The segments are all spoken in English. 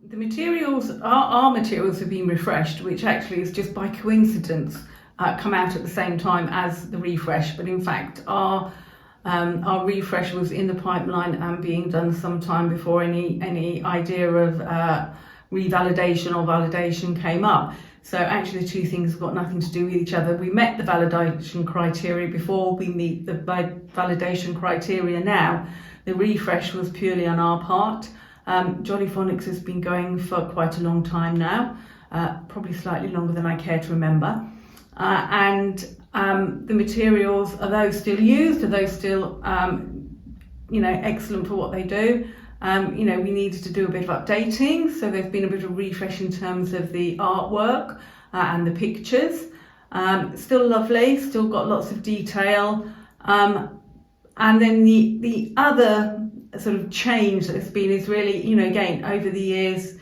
The materials, our materials have been refreshed, which actually is just by coincidence come out at the same time as the refresh. But in fact, our refresh was in the pipeline and being done sometime before any idea of revalidation or validation came up. So actually the two things have got nothing to do with each other. We met the validation criteria before, we meet the validation criteria now. The refresh was purely on our part. Jolly Phonics has been going for quite a long time now, probably slightly longer than I care to remember. The materials, are those still used? Are those still, excellent for what they do? We needed to do a bit of updating, so there's been a bit of refresh in terms of the artwork and the pictures. Still lovely, still got lots of detail. And then the other sort of change that has been is really, again, over the years,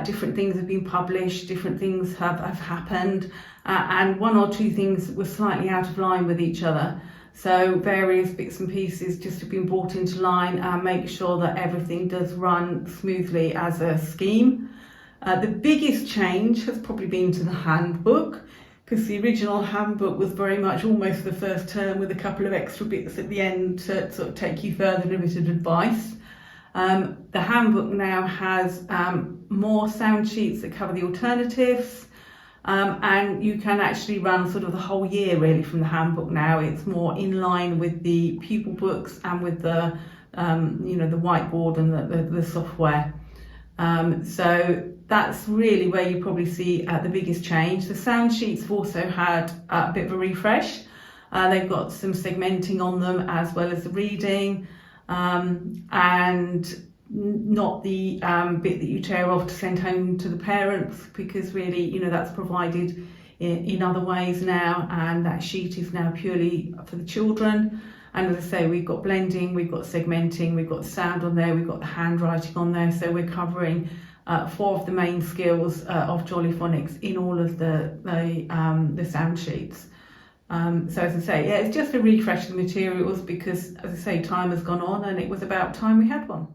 different things have been published, different things have happened, and one or two things were slightly out of line with each other. So various bits and pieces just have been brought into line and make sure that everything does run smoothly as a scheme. The biggest change has probably been to the handbook, because the original handbook was very much almost the first term with a couple of extra bits at the end to sort of take you further and a bit of advice. The handbook now has more sound sheets that cover the alternatives, and you can actually run sort of the whole year really from the handbook now. It's more in line with the pupil books and with the the whiteboard and the software. So that's really where you probably see the biggest change. The sound sheets have also had a bit of a refresh. They've got some segmenting on them as well as the reading, and not the bit that you tear off to send home to the parents, because really, that's provided in other ways now, and that sheet is now purely for the children. And as I say, we've got blending, we've got segmenting, we've got the sound on there, we've got the handwriting on there. So we're covering 4 of the main skills of Jolly Phonics in all of the sound sheets. So as I say, yeah, it's just a refresh of the materials because, as I say, time has gone on and it was about time we had one.